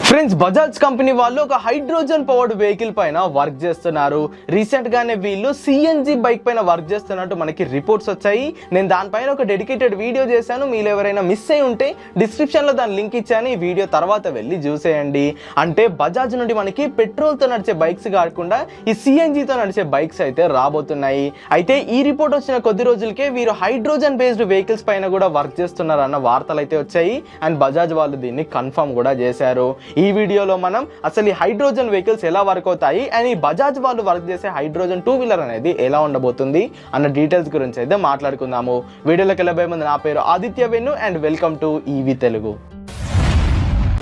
Friends, Bajaj company వాళ్ళు ఒక hydrogen powered vehicle పైన వర్క్ చేస్తున్నారు. రీసెంట్ గానే వీళ్ళు సిఎన్జి బైక్ పైన వర్క్ చేస్తున్నట్టు మనకి రిపోర్ట్స్ వచ్చాయి. నేను దానిపైన ఒక డెడికేటెడ్ వీడియో చేశాను. మీరు ఎవరైనా మిస్ అయి ఉంటే డిస్క్రిప్షన్ లో దాని లింక్ ఇచ్చాను. ఈ వీడియో తర్వాత వెళ్ళి చూసేయండి. అంటే బజాజ్ నుండి మనకి పెట్రోల్ తో నడిచే బైక్స్ కాకుండా ఈ సిఎన్జితో నడిచే బైక్స్ అయితే రాబోతున్నాయి. అయితే ఈ రిపోర్ట్ వచ్చిన కొద్ది రోజులకే వీరు హైడ్రోజన్ బేస్డ్ వెహికల్స్ పైన కూడా వర్క్ చేస్తున్నారు అన్న వార్తలు అయితే వచ్చాయి. అండ్ బజాజ్ వాళ్ళు దీన్ని కన్ఫర్మ్ కూడా చేశారు. ఈ వీడియోలో మనం అసలు ఈ హైడ్రోజన్ వెహికల్స్ ఎలా వర్క్ అవుతాయి అండ్ ఈ బజాజ్ వాళ్ళు వర్క్ చేసే హైడ్రోజన్ 2-వీలర్ అనేది ఎలా ఉండబోతుంది అన్న డీటెయిల్స్ గురించి అయితే మాట్లాడుకుందాము. వీడియోలోకి వెళ్ళబోయే ముందు నా పేరు ఆదిత్య వెన్ను and welcome to EV Telugu.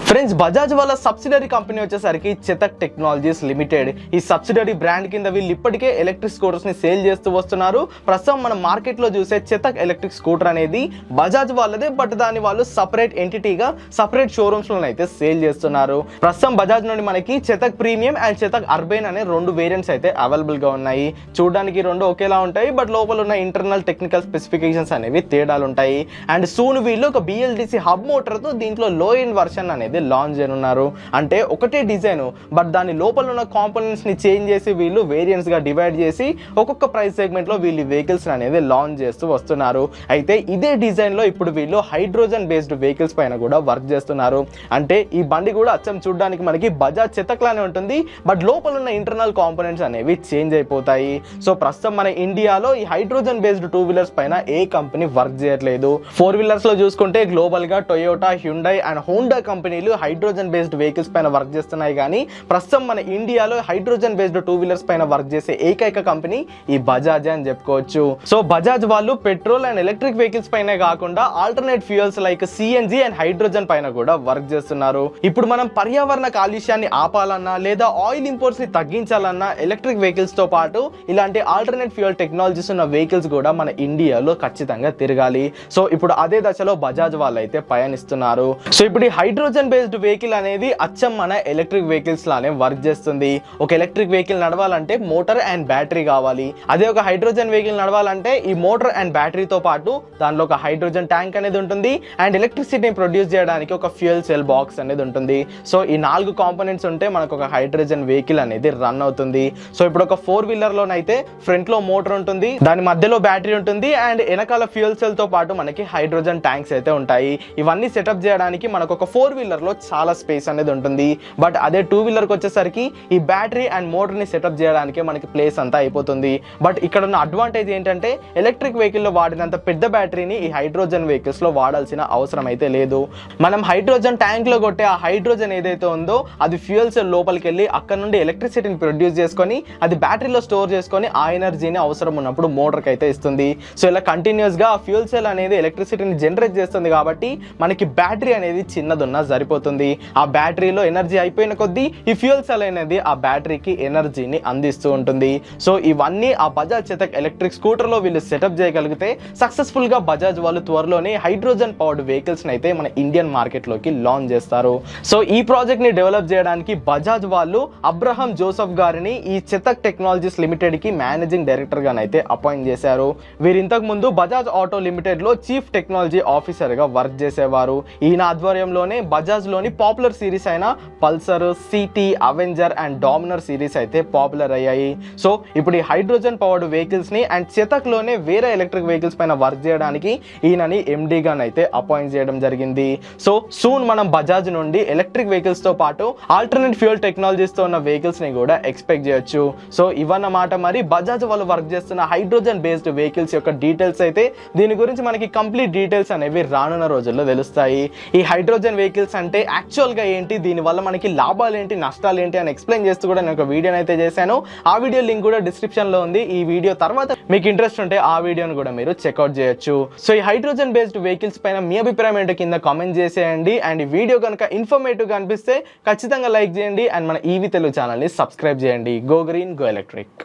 Friends, Bajaj వాళ్ళ సబ్సిడరీ కంపెనీ వచ్చేసరికి చెతక్ టెక్నాలజీస్ లిమిటెడ్. ఈ సబ్సిడరీ బ్రాండ్ కింద వీళ్ళు ఇప్పటికే ఎలక్ట్రిక్ స్కూటర్స్ ని సేల్ చేస్తూ వస్తున్నారు. ప్రస్తుతం మనం మార్కెట్ లో చూసే చెతక్ ఎలక్ట్రిక్ స్కూటర్ అనేది బజాజ్ వాళ్ళదే, బట్ దాన్ని వాళ్ళు సపరేట్ ఎంటిటీగా సపరేట్ షోరూమ్స్ లో అయితే సేల్ చేస్తున్నారు. ప్రస్తుతం బజాజ్ నుండి మనకి చెతక్ ప్రీమియం అండ్ చెతక్ అర్బైన్ అనే 2 వేరియంట్స్ అయితే అవైలబుల్ గా ఉన్నాయి. చూడడానికి 2 ఒకేలా ఉంటాయి, బట్ లోపల ఉన్న ఇంటర్నల్ టెక్నికల్ స్పెసిఫికేషన్స్ అనేవి తేడాలు ఉంటాయి. అండ్ సూన్ వీళ్ళు ఒక బిఎల్డిసి హబ్ మోటార్ తో దీంట్లో లో ఎండ్ వర్షన్ అనేది లాంచ్ చేయనున్నారు. అంటే ఒకటే డిజైన్, బట్ దాని లోపల ఉన్న కాంపోనెంట్స్ ని చేంజ్ చేసి వీళ్ళు వేరియంట్స్ గా డివైడ్ చేసి ఒక్కొక్క ప్రైస్ సెగ్మెంట్ లో వీళ్ళు వెహికల్స్ అనేది లాంచ్ చేస్తూ వస్తున్నారు. అయితే ఇదే డిజైన్ లో ఇప్పుడు వీళ్ళు హైడ్రోజన్ బేస్డ్ వెహికల్స్ పైన కూడా వర్క్ చేస్తున్నారు. అంటే ఈ బండి కూడా అచ్చం చూడడానికి మనకి బజాజ్ చెతక్ లానే ఉంటుంది, బట్ లోపల ఉన్న ఇంటర్నల్ కాంపోనెంట్స్ అనేవి చేంజ్ అయిపోతాయి. సో ప్రస్తుతం మన ఇండియాలో ఈ హైడ్రోజన్ బేస్డ్ 2-వీలర్స్ పైన ఏ కంపెనీ వర్క్ చేయట్లేదు. 4-వీలర్స్ లో చూసుకుంటే గ్లోబల్ గా టొయోటా, హ్యుండై అండ్ హోండా కంపెనీలు హైడ్రోజన్ బేస్డ్ వెహికల్స్ పైన వర్క్ చేస్తున్నాయి. కానీ ప్రస్తుతం మన ఇండియాలో హైడ్రోజన్ బేస్డ్ 2-వీలర్స్ పైన వర్క్ చేసే ఏకైక కంపెనీ ఈ బజాజ్ అని చెప్పుకోవచ్చు. సో బజాజ్ వాళ్ళు పెట్రోల్ అండ్ ఎలక్ట్రిక్ వెహికల్స్ పైనే కాకుండా alternate fuels like CNG and hydrogen పైన కూడా వర్క్ చేస్తున్నారు. ఇప్పుడు మనం పర్యావరణ కాలుష్యాన్ని ఆపాలన్నా లేదా ఆయిల్ ఇంపోర్ట్స్ ని తగ్గించాలన్నా ఎలక్ట్రిక్ వెహికల్స్ తో పాటు ఇలాంటి ఆల్టర్నేట్ ఫ్యూయల్ టెక్నాలజీస్ ఉన్న వెహికల్స్ కూడా మన ఇండియాలో ఖచ్చితంగా తిరగాలి. సో ఇప్పుడు అదే దశలో బజాజ్ వాళ్ళు అయితే పయనిస్తున్నారు. సో ఇప్పుడు ఈ హైడ్రోజన్ బేస్డ్ వెహికల్ అనేది అచ్చం మన ఎలక్ట్రిక్ వెహికల్స్ లానే వర్క్ చేస్తుంది. ఒక ఎలక్ట్రిక్ వెహికల్ నడవాలంటే మోటార్ అండ్ బ్యాటరీ కావాలి. అదే ఒక హైడ్రోజన్ వెహికల్ నడవాలంటే ఈ మోటార్ అండ్ బ్యాటరీతో పాటు దానిలో ఒక హైడ్రోజన్ ట్యాంక్ అనేది ఉంటుంది అండ్ ఎలక్ట్రిసిటీని ప్రొడ్యూస్ చేయడానికి ఒక ఫ్యూయల్ సెల్ బాక్స్ అనేది ఉంటుంది. సో ఈ 4 కాంపోనెంట్స్ ఉంటే మనకు ఒక హైడ్రోజన్ వెహికల్ అనేది రన్ అవుతుంది. సో ఇప్పుడు ఒక 4-వీలర్ లోనైతే ఫ్రంట్ లో మోటార్ ఉంటుంది, దాని మధ్యలో బ్యాటరీ ఉంటుంది అండ్ వెనకాల ఫ్యూయల్ సెల్ తో పాటు మనకి హైడ్రోజన్ ట్యాంక్స్ అయితే ఉంటాయి. ఇవన్నీ సెటప్ చేయడానికి మనకు ఒక 4-వీలర్ లో చాలా స్పేస్ అనేది ఉంటుంది. బట్ అదే 2-వీలర్ కి వచ్చేసరికి ఈ బ్యాటరీ అండ్ మోటార్ ని సెటప్ చేయడానికి మనకి ప్లేస్ అంతా అయిపోతుంది. బట్ ఇక్కడ ఉన్న అడ్వాంటేజ్ ఏంటంటే ఎలక్ట్రిక్ వెహికల్ లో వాడినంత పెద్ద బ్యాటరీని ఈ హైడ్రోజన్ వెహికల్స్ లో వాడాల్సిన అవసరం అయితే లేదు. మనం హైడ్రోజన్ ట్యాంక్ లో కొట్టే ఆ హైడ్రోజన్ ఏదైతే ఉందో అది ఫ్యూయల్ సెల్ లోపలికి వెళ్ళి అక్కడ నుండి ఎలక్ట్రిసిటీని ప్రొడ్యూస్ చేసుకొని అది బ్యాటరీలో స్టోర్ చేసుకొని ఆ ఎనర్జీని అవసరం ఉన్నప్పుడు మోటార్ కి అయితే ఇస్తుంది. సో ఇలా కంటిన్యూస్ గా ఫ్యూయల్ సెల్ అనేది ఎలక్ట్రిసిటీని జనరేట్ చేస్తుంది కాబట్టి మనకి బ్యాటరీ అనేది చిన్నదున్నా సరిపోతుంది. ఆ బ్యాటరీలో ఎనర్జీ అయిపోయిన కొద్దీ ఈ ఫ్యూయల్ సెల్ అనేది ఆ బ్యాటరీకి ఎనర్జీని అందిస్తూ ఉంటుంది. సో ఇవన్నీ ఆ బజాజ్ చెతక్ ఎలక్ట్రిక్ స్కూటర్ లో వీళ్ళు సెటప్ చేయగలిగితే సక్సెస్ఫుల్ గా బజాజ్ వాళ్ళు త్వరలోనే హైడ్రోజన్ పవర్డ్ వెహికల్స్ అయితే మన ఇండియన్ మార్కెట్ లోకి లాంచ్ చేస్తారు. సో ఈ ప్రాజెక్ట్ ని డెవలప్ చేయడానికి బజాజ్ వాళ్ళు అబ్రహం జోసెఫ్ గారిని ఈ చెతక్ టెక్నాలజీస్ లిమిటెడ్ కి మేనేజింగ్ డైరెక్టర్ గానైతే అపాయింట్ చేశారు. వీరు ఇంతకు ముందు బజాజ్ ఆటో లిమిటెడ్ లో చీఫ్ టెక్నాలజీ ఆఫీసర్ గా వర్క్ చేసేవారు. ఈయన ఆధ్వర్యంలోనే బజాజ్ లోని పాపులర్ సిరీస్ అయిన Pulsar, city, Avenger and Dominar series అయితే పాపులర్ అయ్యాయి. సో ఇప్పుడు ఈ హైడ్రోజన్ పవర్డ్ వెహికల్స్ ని అండ్ చెతక్ లోనే వేరే ఎలక్ట్రిక్ వెహికల్స్ పైన వర్క్ చేయడానికి ఈయనని ఎండి గా అయితే అపాయింట్ చేయడం జరిగింది. సో సూన్ మనం బజాజ్ నుండి ఎలక్ట్రిక్ వెహికల్స్ తో పాటు ఆల్టర్నేట్ ఫ్యూయల్ టెక్నాలజీస్ తో ఉన్న వెహికల్స్ ని కూడా ఎక్స్పెక్ట్ చేయొచ్చు. సో ఇవన్నమాట మరి బజాజ్ వాళ్ళు వర్క్ చేస్తున్న హైడ్రోజన్ బేస్డ్ వెహికల్స్ యొక్క డీటెయిల్స్ అయితే. దీని గురించి మనకి కంప్లీట్ డీటెయిల్స్ అనేవి రానున్న రోజుల్లో తెలుస్తాయి. ఈ హైడ్రోజన్ వెహికల్స్ అంటే యాక్చువల్ గా ఏంటి, దీని వల్ల మనకి లాభాలు ఏంటి, నష్టాలు ఏంటి అని ఎక్స్ప్లెయిన్ చేస్తూ కూడా నేను ఒక వీడియోని అయితే చేశాను. ఆ వీడియో లింక్ కూడా డిస్క్రిప్షన్ లో ఉంది. ఈ వీడియో తర్వాత మీకు ఇంట్రెస్ట్ ఉంటే ఆ వీడియోని కూడా మీరు చెక్అవుట్ చేయొచ్చు. సో ఈ హైడ్రోజన్ బేస్డ్ వెహికల్స్ పైన మీ అభిప్రాయం ఏంటో కింద కామెంట్ చేసేయండి. అండ్ ఈ వీడియో కనుక ఇన్ఫర్మేటివ్ గా అనిపిస్తే ఖచ్చితంగా లైక్ చేయండి అండ్ మన ఈవీ తెలుగు ఛానల్ ని సబ్స్క్రైబ్ చేయండి. Go green, go electric.